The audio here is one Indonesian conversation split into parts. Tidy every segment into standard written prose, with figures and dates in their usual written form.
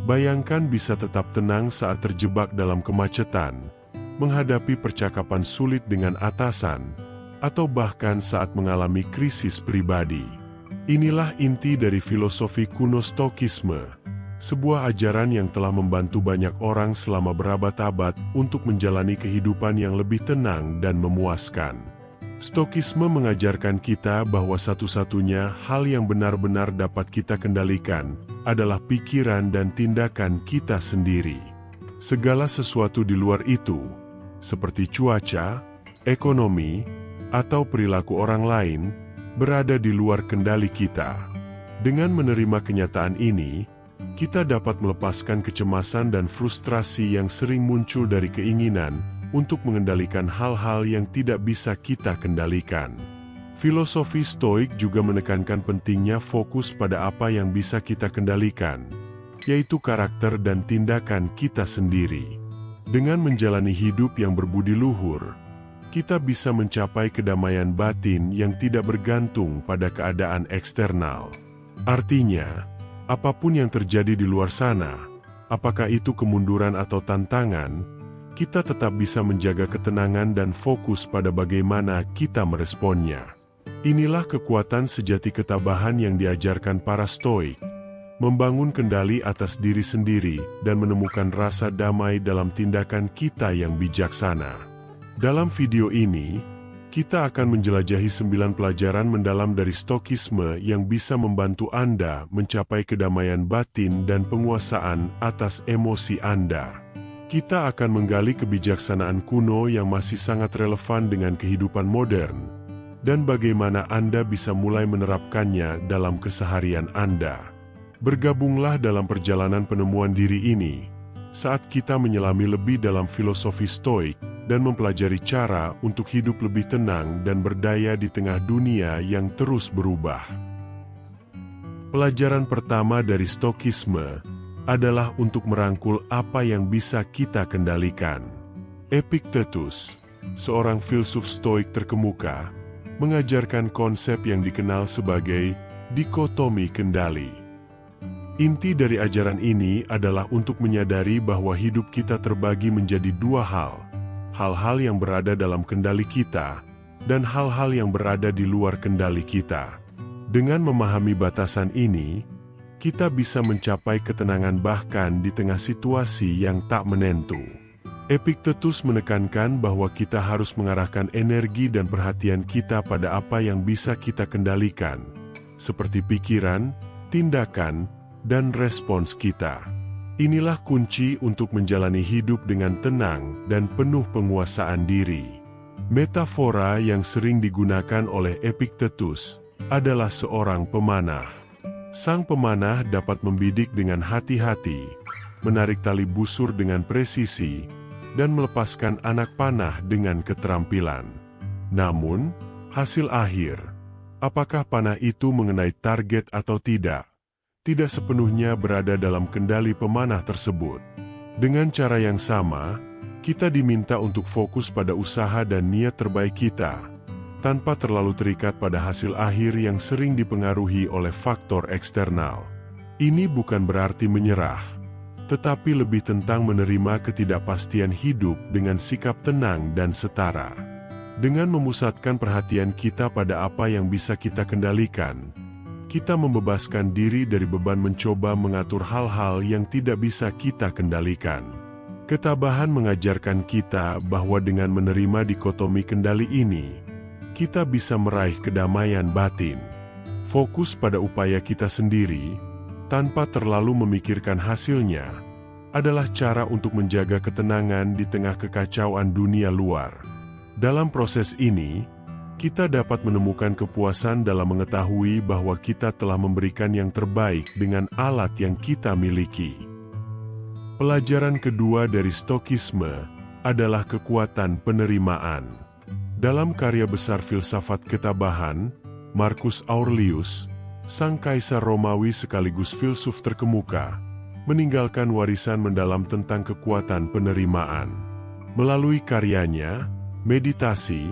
Bayangkan bisa tetap tenang saat terjebak dalam kemacetan, menghadapi percakapan sulit dengan atasan, atau bahkan saat mengalami krisis pribadi. Inilah inti dari filosofi kuno Stoikisme, sebuah ajaran yang telah membantu banyak orang selama berabad-abad untuk menjalani kehidupan yang lebih tenang dan memuaskan. Stoikisme mengajarkan kita bahwa satu-satunya hal yang benar-benar dapat kita kendalikan adalah pikiran dan tindakan kita sendiri. Segala sesuatu di luar itu, seperti cuaca, ekonomi, atau perilaku orang lain, berada di luar kendali kita. Dengan menerima kenyataan ini, kita dapat melepaskan kecemasan dan frustrasi yang sering muncul dari keinginan untuk mengendalikan hal-hal yang tidak bisa kita kendalikan. Filosofi Stoik juga menekankan pentingnya fokus pada apa yang bisa kita kendalikan, yaitu karakter dan tindakan kita sendiri. Dengan menjalani hidup yang berbudi luhur, kita bisa mencapai kedamaian batin yang tidak bergantung pada keadaan eksternal. Artinya, apapun yang terjadi di luar sana, apakah itu kemunduran atau tantangan, kita tetap bisa menjaga ketenangan dan fokus pada bagaimana kita meresponnya. Inilah kekuatan sejati ketabahan yang diajarkan para Stoik, membangun kendali atas diri sendiri dan menemukan rasa damai dalam tindakan kita yang bijaksana. Dalam video ini, kita akan menjelajahi 9 pelajaran mendalam dari Stoikisme yang bisa membantu Anda mencapai kedamaian batin dan penguasaan atas emosi Anda. Kita akan menggali kebijaksanaan kuno yang masih sangat relevan dengan kehidupan modern, dan bagaimana Anda bisa mulai menerapkannya dalam keseharian Anda. Bergabunglah dalam perjalanan penemuan diri ini, saat kita menyelami lebih dalam filosofi Stoik dan mempelajari cara untuk hidup lebih tenang dan berdaya di tengah dunia yang terus berubah. Pelajaran pertama dari Stoikisme adalah untuk merangkul apa yang bisa kita kendalikan. Epictetus, seorang filsuf Stoik terkemuka, mengajarkan konsep yang dikenal sebagai dikotomi kendali. Inti dari ajaran ini adalah untuk menyadari bahwa hidup kita terbagi menjadi dua hal, hal-hal yang berada dalam kendali kita, dan hal-hal yang berada di luar kendali kita. Dengan memahami batasan ini, kita bisa mencapai ketenangan bahkan di tengah situasi yang tak menentu. Epictetus menekankan bahwa kita harus mengarahkan energi dan perhatian kita pada apa yang bisa kita kendalikan, seperti pikiran, tindakan, dan respons kita. Inilah kunci untuk menjalani hidup dengan tenang dan penuh penguasaan diri. Metafora yang sering digunakan oleh Epictetus adalah seorang pemanah. Sang pemanah dapat membidik dengan hati-hati, menarik tali busur dengan presisi, dan melepaskan anak panah dengan keterampilan. Namun, hasil akhir, apakah panah itu mengenai target atau tidak sepenuhnya berada dalam kendali pemanah tersebut. Dengan cara yang sama, kita diminta untuk fokus pada usaha dan niat terbaik kita, tanpa terlalu terikat pada hasil akhir yang sering dipengaruhi oleh faktor eksternal. Ini bukan berarti menyerah, tetapi lebih tentang menerima ketidakpastian hidup dengan sikap tenang dan setara. Dengan memusatkan perhatian kita pada apa yang bisa kita kendalikan, kita membebaskan diri dari beban mencoba mengatur hal-hal yang tidak bisa kita kendalikan. Ketabahan mengajarkan kita bahwa dengan menerima dikotomi kendali ini, kita bisa meraih kedamaian batin. Fokus pada upaya kita sendiri, tanpa terlalu memikirkan hasilnya, adalah cara untuk menjaga ketenangan di tengah kekacauan dunia luar. Dalam proses ini, kita dapat menemukan kepuasan dalam mengetahui bahwa kita telah memberikan yang terbaik dengan alat yang kita miliki. Pelajaran kedua dari Stoikisme adalah kekuatan penerimaan. Dalam karya besar filsafat ketabahan, Marcus Aurelius, sang kaisar Romawi sekaligus filsuf terkemuka, meninggalkan warisan mendalam tentang kekuatan penerimaan. Melalui karyanya, Meditasi,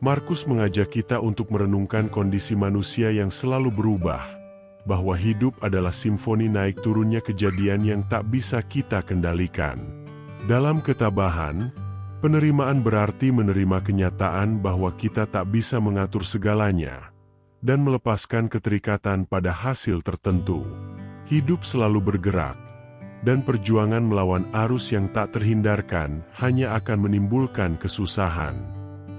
Marcus mengajak kita untuk merenungkan kondisi manusia yang selalu berubah, bahwa hidup adalah simfoni naik turunnya kejadian yang tak bisa kita kendalikan. Dalam ketabahan, penerimaan berarti menerima kenyataan bahwa kita tak bisa mengatur segalanya, dan melepaskan keterikatan pada hasil tertentu. Hidup selalu bergerak, dan perjuangan melawan arus yang tak terhindarkan hanya akan menimbulkan kesusahan.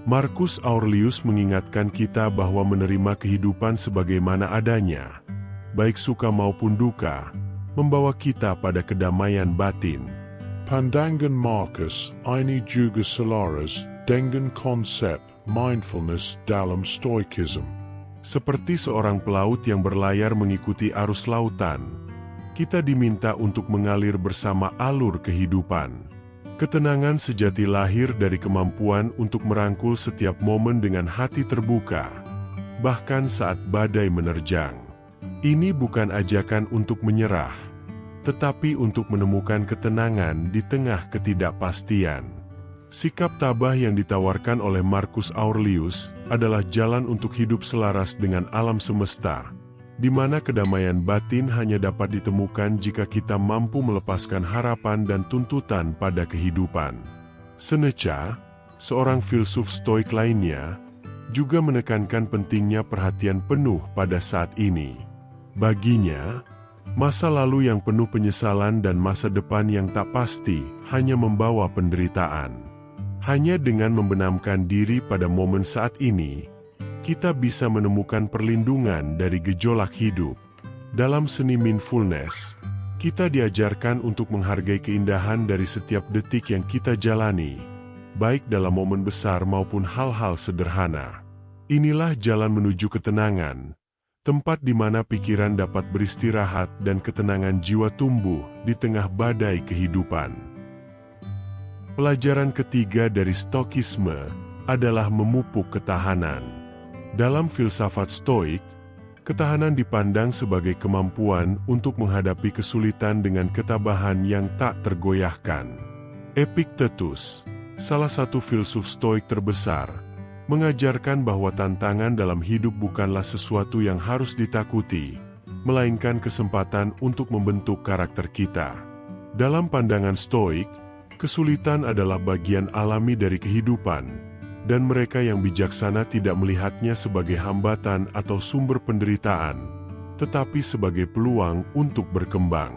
Marcus Aurelius mengingatkan kita bahwa menerima kehidupan sebagaimana adanya, baik suka maupun duka, membawa kita pada kedamaian batin. Pandangan Marcus ini juga selaras dengan konsep mindfulness dalam Stoicism. Seperti seorang pelaut yang berlayar mengikuti arus lautan, kita diminta untuk mengalir bersama alur kehidupan. Ketenangan sejati lahir dari kemampuan untuk merangkul setiap momen dengan hati terbuka, bahkan saat badai menerjang. Ini bukan ajakan untuk menyerah, tetapi untuk menemukan ketenangan di tengah ketidakpastian. Sikap tabah yang ditawarkan oleh Marcus Aurelius adalah jalan untuk hidup selaras dengan alam semesta, di mana kedamaian batin hanya dapat ditemukan jika kita mampu melepaskan harapan dan tuntutan pada kehidupan. Seneca, seorang filsuf Stoik lainnya, juga menekankan pentingnya perhatian penuh pada saat ini. Baginya, masa lalu yang penuh penyesalan dan masa depan yang tak pasti hanya membawa penderitaan. Hanya dengan membenamkan diri pada momen saat ini, kita bisa menemukan perlindungan dari gejolak hidup. Dalam seni mindfulness, kita diajarkan untuk menghargai keindahan dari setiap detik yang kita jalani, baik dalam momen besar maupun hal-hal sederhana. Inilah jalan menuju ketenangan, tempat di mana pikiran dapat beristirahat dan ketenangan jiwa tumbuh di tengah badai kehidupan. Pelajaran ketiga dari Stoikisme adalah memupuk ketahanan. Dalam filsafat Stoik, ketahanan dipandang sebagai kemampuan untuk menghadapi kesulitan dengan ketabahan yang tak tergoyahkan. Epictetus, salah satu filsuf Stoik terbesar, mengajarkan bahwa tantangan dalam hidup bukanlah sesuatu yang harus ditakuti, melainkan kesempatan untuk membentuk karakter kita. Dalam pandangan Stoik, kesulitan adalah bagian alami dari kehidupan, dan mereka yang bijaksana tidak melihatnya sebagai hambatan atau sumber penderitaan, tetapi sebagai peluang untuk berkembang.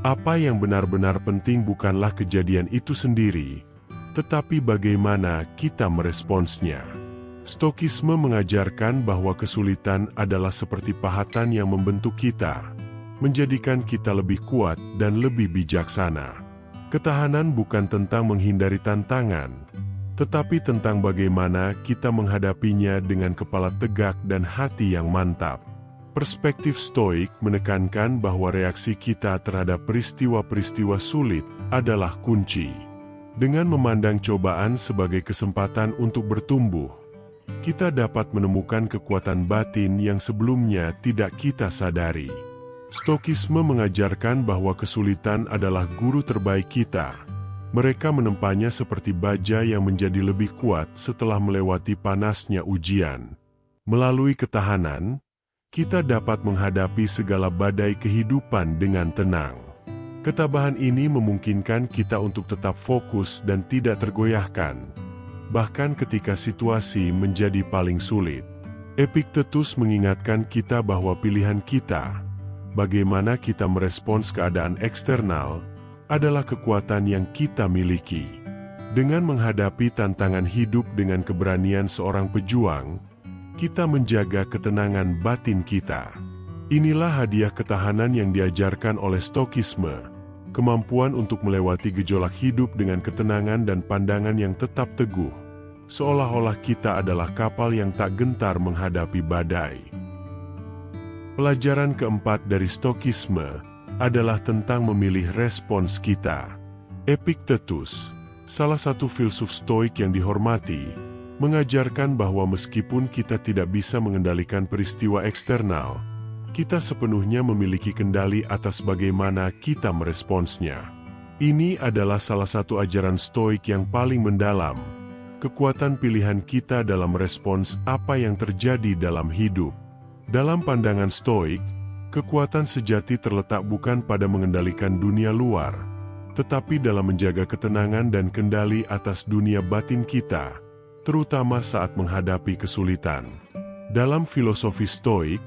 Apa yang benar-benar penting bukanlah kejadian itu sendiri, tetapi bagaimana kita meresponsnya. Stoikisme mengajarkan bahwa kesulitan adalah seperti pahatan yang membentuk kita, menjadikan kita lebih kuat dan lebih bijaksana. Ketahanan bukan tentang menghindari tantangan, tetapi tentang bagaimana kita menghadapinya dengan kepala tegak dan hati yang mantap. Perspektif Stoik menekankan bahwa reaksi kita terhadap peristiwa-peristiwa sulit adalah kunci. Dengan memandang cobaan sebagai kesempatan untuk bertumbuh, kita dapat menemukan kekuatan batin yang sebelumnya tidak kita sadari. Stoikisme mengajarkan bahwa kesulitan adalah guru terbaik kita. Mereka menempanya seperti baja yang menjadi lebih kuat setelah melewati panasnya ujian. Melalui ketahanan, kita dapat menghadapi segala badai kehidupan dengan tenang. Ketabahan ini memungkinkan kita untuk tetap fokus dan tidak tergoyahkan, bahkan ketika situasi menjadi paling sulit. Epictetus mengingatkan kita bahwa pilihan kita, bagaimana kita merespons keadaan eksternal, adalah kekuatan yang kita miliki. Dengan menghadapi tantangan hidup dengan keberanian seorang pejuang, kita menjaga ketenangan batin kita. Inilah hadiah ketahanan yang diajarkan oleh Stoikisme, kemampuan untuk melewati gejolak hidup dengan ketenangan dan pandangan yang tetap teguh, seolah-olah kita adalah kapal yang tak gentar menghadapi badai. Pelajaran keempat dari Stoikisme adalah tentang memilih respons kita. Epictetus, salah satu filsuf Stoik yang dihormati, mengajarkan bahwa meskipun kita tidak bisa mengendalikan peristiwa eksternal, kita sepenuhnya memiliki kendali atas bagaimana kita meresponsnya. Ini adalah salah satu ajaran Stoik yang paling mendalam, kekuatan pilihan kita dalam merespons apa yang terjadi dalam hidup. Dalam pandangan Stoik, Kekuatan sejati terletak bukan pada mengendalikan dunia luar, tetapi dalam menjaga ketenangan dan kendali atas dunia batin kita, terutama saat menghadapi kesulitan. Dalam filosofi Stoik,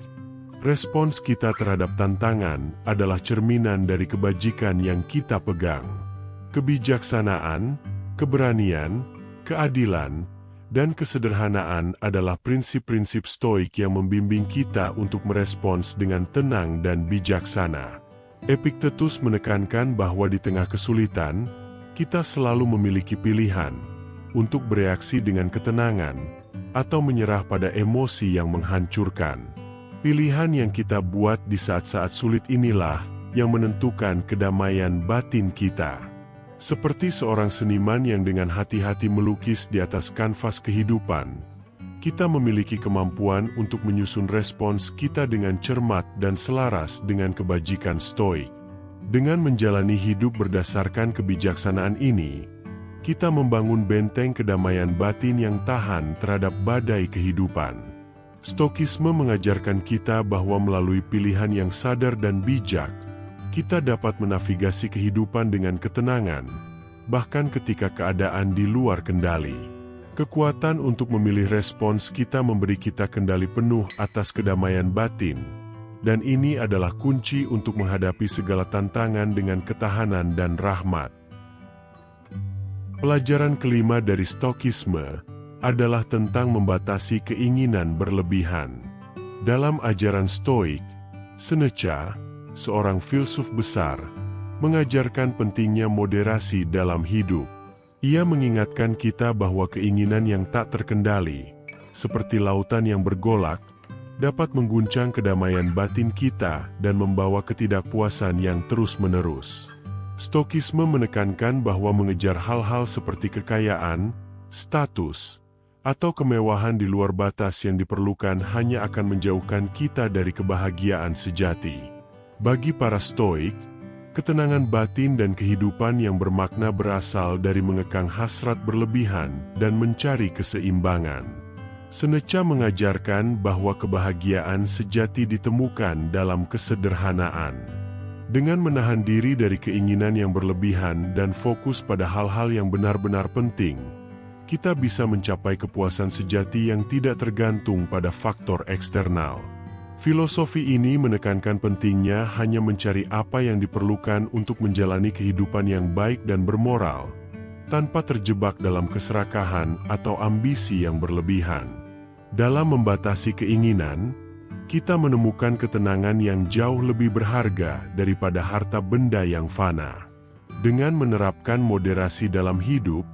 respons kita terhadap tantangan adalah cerminan dari kebajikan yang kita pegang. Kebijaksanaan, keberanian, keadilan, dan kesederhanaan adalah prinsip-prinsip Stoik yang membimbing kita untuk merespons dengan tenang dan bijaksana. Epictetus menekankan bahwa di tengah kesulitan, kita selalu memiliki pilihan untuk bereaksi dengan ketenangan atau menyerah pada emosi yang menghancurkan. Pilihan yang kita buat di saat-saat sulit inilah yang menentukan kedamaian batin kita. Seperti seorang seniman yang dengan hati-hati melukis di atas kanvas kehidupan, kita memiliki kemampuan untuk menyusun respons kita dengan cermat dan selaras dengan kebajikan Stoik. Dengan menjalani hidup berdasarkan kebijaksanaan ini, kita membangun benteng kedamaian batin yang tahan terhadap badai kehidupan. Stokisme mengajarkan kita bahwa melalui pilihan yang sadar dan bijak, kita dapat menavigasi kehidupan dengan ketenangan, bahkan ketika keadaan di luar kendali. Kekuatan untuk memilih respons kita memberi kita kendali penuh atas kedamaian batin, dan ini adalah kunci untuk menghadapi segala tantangan dengan ketahanan dan rahmat. Pelajaran kelima dari Stokisme adalah tentang membatasi keinginan berlebihan. Dalam ajaran Stoik, Seneca, seorang filsuf besar, mengajarkan pentingnya moderasi dalam hidup. Ia mengingatkan kita bahwa keinginan yang tak terkendali, seperti lautan yang bergolak, dapat mengguncang kedamaian batin kita dan membawa ketidakpuasan yang terus-menerus. Stokisme menekankan bahwa mengejar hal-hal seperti kekayaan, status, atau kemewahan di luar batas yang diperlukan hanya akan menjauhkan kita dari kebahagiaan sejati. Bagi para Stoik, ketenangan batin dan kehidupan yang bermakna berasal dari mengekang hasrat berlebihan dan mencari keseimbangan. Seneca mengajarkan bahwa kebahagiaan sejati ditemukan dalam kesederhanaan. Dengan menahan diri dari keinginan yang berlebihan dan fokus pada hal-hal yang benar-benar penting, kita bisa mencapai kepuasan sejati yang tidak tergantung pada faktor eksternal. Filosofi ini menekankan pentingnya hanya mencari apa yang diperlukan untuk menjalani kehidupan yang baik dan bermoral, tanpa terjebak dalam keserakahan atau ambisi yang berlebihan. Dalam membatasi keinginan, kita menemukan ketenangan yang jauh lebih berharga daripada harta benda yang fana. Dengan menerapkan moderasi dalam hidup,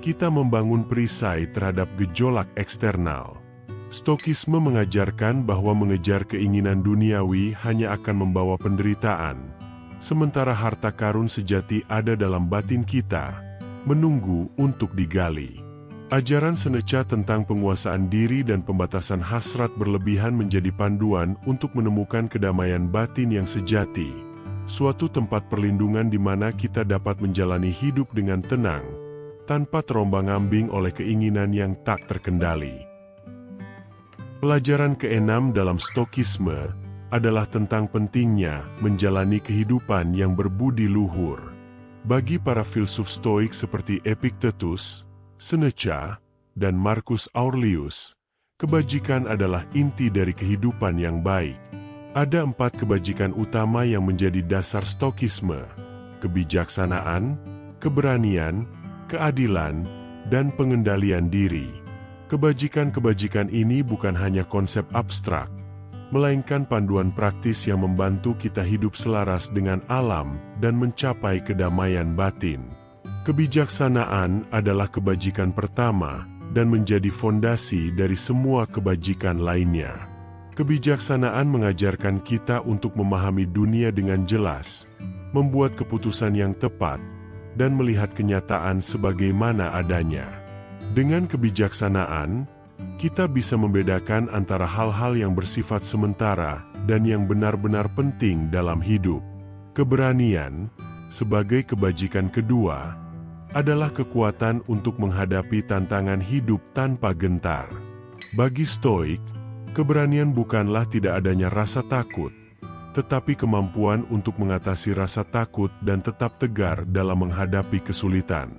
kita membangun perisai terhadap gejolak eksternal. Stokisme mengajarkan bahwa mengejar keinginan duniawi hanya akan membawa penderitaan, sementara harta karun sejati ada dalam batin kita, menunggu untuk digali. Ajaran Seneca tentang penguasaan diri dan pembatasan hasrat berlebihan menjadi panduan untuk menemukan kedamaian batin yang sejati, suatu tempat perlindungan di mana kita dapat menjalani hidup dengan tenang, tanpa terombang-ambing oleh keinginan yang tak terkendali. Pelajaran keenam dalam Stokisme adalah tentang pentingnya menjalani kehidupan yang berbudi luhur. Bagi para filsuf Stoik seperti Epictetus, Seneca, dan Marcus Aurelius, kebajikan adalah inti dari kehidupan yang baik. Ada 4 kebajikan utama yang menjadi dasar Stokisme: kebijaksanaan, keberanian, keadilan, dan pengendalian diri. Kebajikan-kebajikan ini bukan hanya konsep abstrak, melainkan panduan praktis yang membantu kita hidup selaras dengan alam dan mencapai kedamaian batin. Kebijaksanaan adalah kebajikan pertama dan menjadi fondasi dari semua kebajikan lainnya. Kebijaksanaan mengajarkan kita untuk memahami dunia dengan jelas, membuat keputusan yang tepat, dan melihat kenyataan sebagaimana adanya. Dengan kebijaksanaan, kita bisa membedakan antara hal-hal yang bersifat sementara dan yang benar-benar penting dalam hidup. Keberanian, sebagai kebajikan kedua, adalah kekuatan untuk menghadapi tantangan hidup tanpa gentar. Bagi Stoik, keberanian bukanlah tidak adanya rasa takut, tetapi kemampuan untuk mengatasi rasa takut dan tetap tegar dalam menghadapi kesulitan.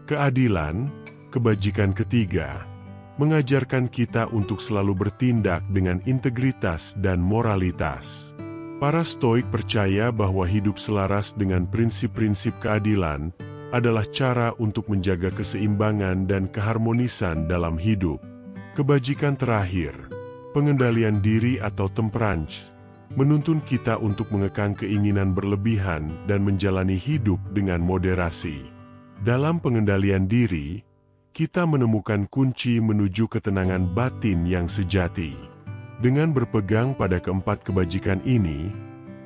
Keadilan, kebajikan ketiga, mengajarkan kita untuk selalu bertindak dengan integritas dan moralitas. Para Stoik percaya bahwa hidup selaras dengan prinsip-prinsip keadilan adalah cara untuk menjaga keseimbangan dan keharmonisan dalam hidup. Kebajikan terakhir, pengendalian diri atau temperance, menuntun kita untuk mengekang keinginan berlebihan dan menjalani hidup dengan moderasi. Dalam pengendalian diri, kita menemukan kunci menuju ketenangan batin yang sejati. Dengan berpegang pada keempat kebajikan ini,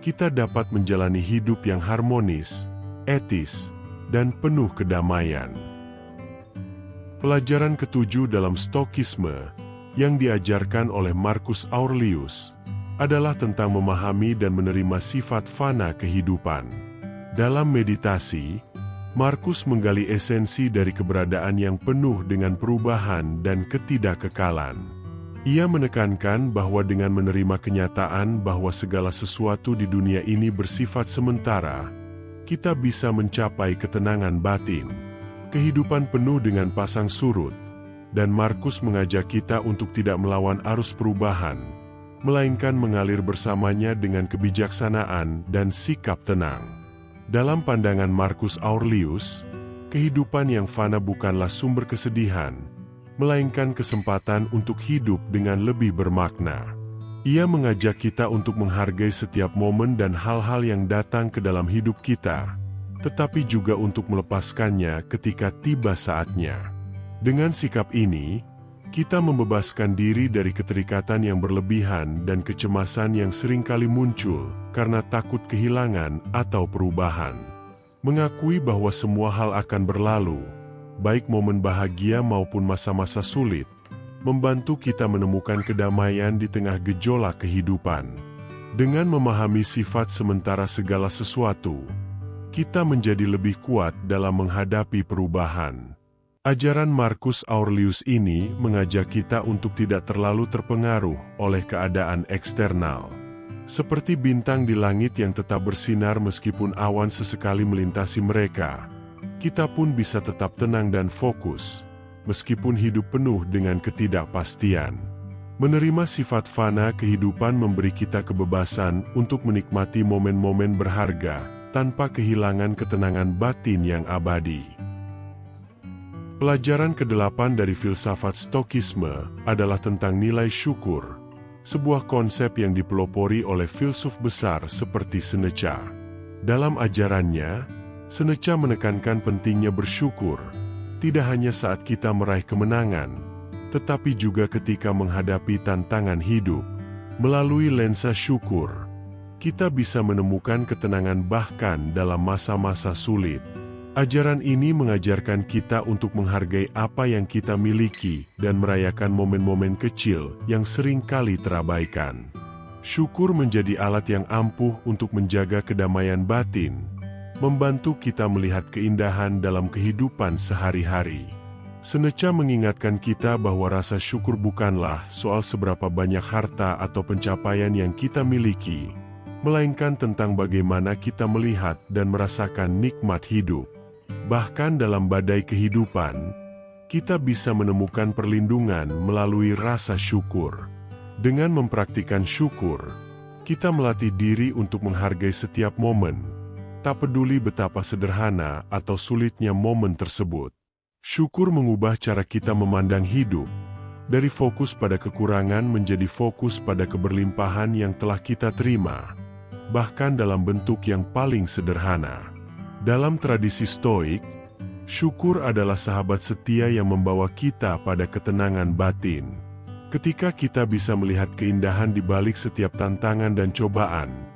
kita dapat menjalani hidup yang harmonis, etis, dan penuh kedamaian. Pelajaran ketujuh dalam Stoikisme yang diajarkan oleh Marcus Aurelius adalah tentang memahami dan menerima sifat fana kehidupan. Dalam meditasi, Marcus menggali esensi dari keberadaan yang penuh dengan perubahan dan ketidakkekalan. Ia menekankan bahwa dengan menerima kenyataan bahwa segala sesuatu di dunia ini bersifat sementara, kita bisa mencapai ketenangan batin. Kehidupan penuh dengan pasang surut, dan Marcus mengajak kita untuk tidak melawan arus perubahan, melainkan mengalir bersamanya dengan kebijaksanaan dan sikap tenang. Dalam pandangan Marcus Aurelius, kehidupan yang fana bukanlah sumber kesedihan, melainkan kesempatan untuk hidup dengan lebih bermakna. Ia mengajak kita untuk menghargai setiap momen dan hal-hal yang datang ke dalam hidup kita, tetapi juga untuk melepaskannya ketika tiba saatnya. Dengan sikap ini, kita membebaskan diri dari keterikatan yang berlebihan dan kecemasan yang seringkali muncul karena takut kehilangan atau perubahan. Mengakui bahwa semua hal akan berlalu, baik momen bahagia maupun masa-masa sulit, membantu kita menemukan kedamaian di tengah gejolak kehidupan. Dengan memahami sifat sementara segala sesuatu, kita menjadi lebih kuat dalam menghadapi perubahan. Ajaran Marcus Aurelius ini mengajak kita untuk tidak terlalu terpengaruh oleh keadaan eksternal. Seperti bintang di langit yang tetap bersinar meskipun awan sesekali melintasi mereka, kita pun bisa tetap tenang dan fokus, meskipun hidup penuh dengan ketidakpastian. Menerima sifat fana kehidupan memberi kita kebebasan untuk menikmati momen-momen berharga, tanpa kehilangan ketenangan batin yang abadi. Pelajaran ke-8 dari filsafat Stoikisme adalah tentang nilai syukur, sebuah konsep yang dipelopori oleh filsuf besar seperti Seneca. Dalam ajarannya, Seneca menekankan pentingnya bersyukur, tidak hanya saat kita meraih kemenangan, tetapi juga ketika menghadapi tantangan hidup. Melalui lensa syukur, kita bisa menemukan ketenangan bahkan dalam masa-masa sulit. Ajaran ini mengajarkan kita untuk menghargai apa yang kita miliki dan merayakan momen-momen kecil yang sering kali terabaikan. Syukur menjadi alat yang ampuh untuk menjaga kedamaian batin, membantu kita melihat keindahan dalam kehidupan sehari-hari. Seneca mengingatkan kita bahwa rasa syukur bukanlah soal seberapa banyak harta atau pencapaian yang kita miliki, melainkan tentang bagaimana kita melihat dan merasakan nikmat hidup. Bahkan dalam badai kehidupan, kita bisa menemukan perlindungan melalui rasa syukur. Dengan mempraktikkan syukur, kita melatih diri untuk menghargai setiap momen, tak peduli betapa sederhana atau sulitnya momen tersebut. Syukur mengubah cara kita memandang hidup, dari fokus pada kekurangan menjadi fokus pada keberlimpahan yang telah kita terima, bahkan dalam bentuk yang paling sederhana. Dalam tradisi Stoik, syukur adalah sahabat setia yang membawa kita pada ketenangan batin. Ketika kita bisa melihat keindahan di balik setiap tantangan dan cobaan,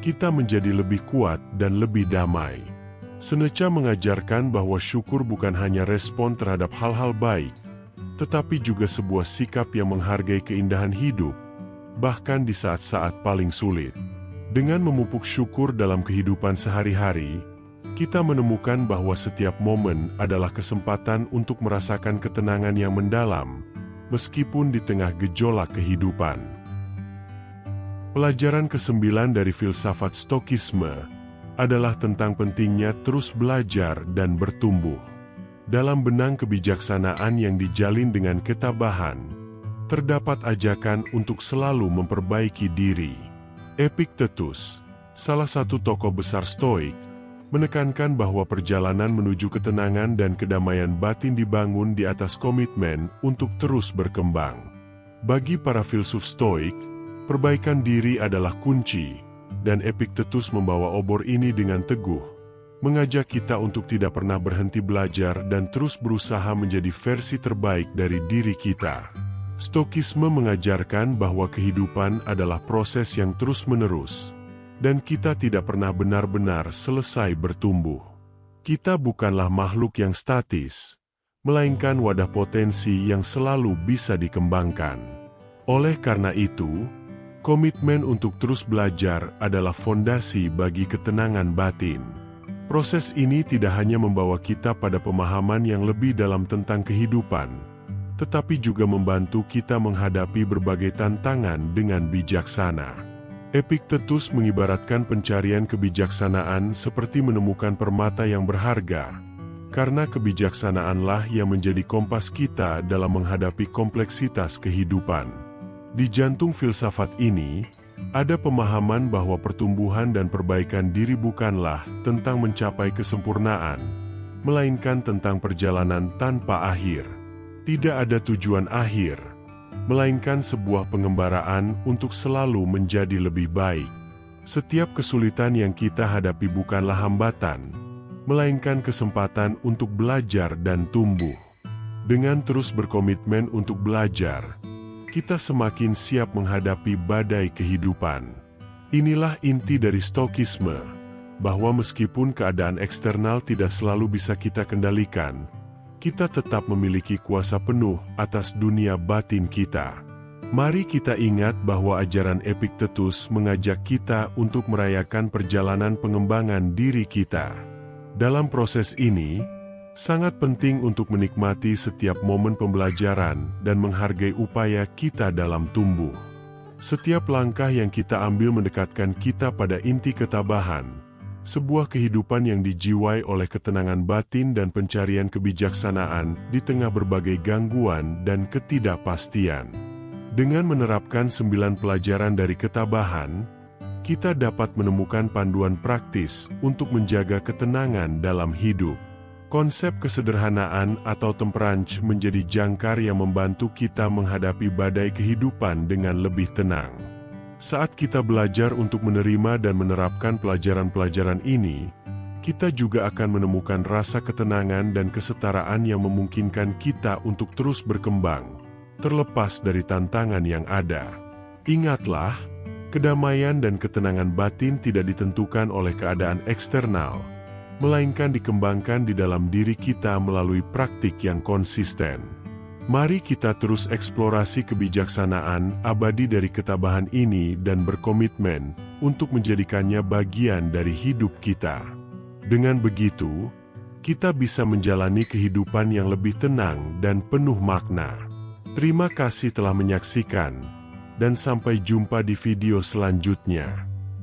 kita menjadi lebih kuat dan lebih damai. Seneca mengajarkan bahwa syukur bukan hanya respon terhadap hal-hal baik, tetapi juga sebuah sikap yang menghargai keindahan hidup, bahkan di saat-saat paling sulit. Dengan memupuk syukur dalam kehidupan sehari-hari, kita menemukan bahwa setiap momen adalah kesempatan untuk merasakan ketenangan yang mendalam, meskipun di tengah gejolak kehidupan. Pelajaran ke-9 dari filsafat Stokisme adalah tentang pentingnya terus belajar dan bertumbuh. Dalam benang kebijaksanaan yang dijalin dengan ketabahan, terdapat ajakan untuk selalu memperbaiki diri. Epictetus, salah satu tokoh besar Stoik, menekankan bahwa perjalanan menuju ketenangan dan kedamaian batin dibangun di atas komitmen untuk terus berkembang. Bagi para filsuf Stoik, perbaikan diri adalah kunci, dan Epictetus membawa obor ini dengan teguh, mengajak kita untuk tidak pernah berhenti belajar dan terus berusaha menjadi versi terbaik dari diri kita. Stokisme mengajarkan bahwa kehidupan adalah proses yang terus-menerus, dan kita tidak pernah benar-benar selesai bertumbuh. Kita bukanlah makhluk yang statis, melainkan wadah potensi yang selalu bisa dikembangkan. Oleh karena itu, komitmen untuk terus belajar adalah fondasi bagi ketenangan batin. Proses ini tidak hanya membawa kita pada pemahaman yang lebih dalam tentang kehidupan, tetapi juga membantu kita menghadapi berbagai tantangan dengan bijaksana. Epictetus mengibaratkan pencarian kebijaksanaan seperti menemukan permata yang berharga, karena kebijaksanaanlah yang menjadi kompas kita dalam menghadapi kompleksitas kehidupan. Di jantung filsafat ini, ada pemahaman bahwa pertumbuhan dan perbaikan diri bukanlah tentang mencapai kesempurnaan, melainkan tentang perjalanan tanpa akhir. Tidak ada tujuan akhir, melainkan sebuah pengembaraan untuk selalu menjadi lebih baik. Setiap kesulitan yang kita hadapi bukanlah hambatan, melainkan kesempatan untuk belajar dan tumbuh. Dengan terus berkomitmen untuk belajar, kita semakin siap menghadapi badai kehidupan. Inilah inti dari Stokisme, bahwa meskipun keadaan eksternal tidak selalu bisa kita kendalikan, kita tetap memiliki kuasa penuh atas dunia batin kita. Mari kita ingat bahwa ajaran Epictetus mengajak kita untuk merayakan perjalanan pengembangan diri kita. Dalam proses ini, sangat penting untuk menikmati setiap momen pembelajaran dan menghargai upaya kita dalam tumbuh. Setiap langkah yang kita ambil mendekatkan kita pada inti ketabahan, sebuah kehidupan yang dijiwai oleh ketenangan batin dan pencarian kebijaksanaan di tengah berbagai gangguan dan ketidakpastian. Dengan menerapkan 9 pelajaran dari ketabahan, kita dapat menemukan panduan praktis untuk menjaga ketenangan dalam hidup. Konsep kesederhanaan atau temperance menjadi jangkar yang membantu kita menghadapi badai kehidupan dengan lebih tenang. Saat kita belajar untuk menerima dan menerapkan pelajaran-pelajaran ini, kita juga akan menemukan rasa ketenangan dan kesetaraan yang memungkinkan kita untuk terus berkembang, terlepas dari tantangan yang ada. Ingatlah, kedamaian dan ketenangan batin tidak ditentukan oleh keadaan eksternal, melainkan dikembangkan di dalam diri kita melalui praktik yang konsisten. Mari kita terus eksplorasi kebijaksanaan abadi dari ketabahan ini dan berkomitmen untuk menjadikannya bagian dari hidup kita. Dengan begitu, kita bisa menjalani kehidupan yang lebih tenang dan penuh makna. Terima kasih telah menyaksikan, dan sampai jumpa di video selanjutnya.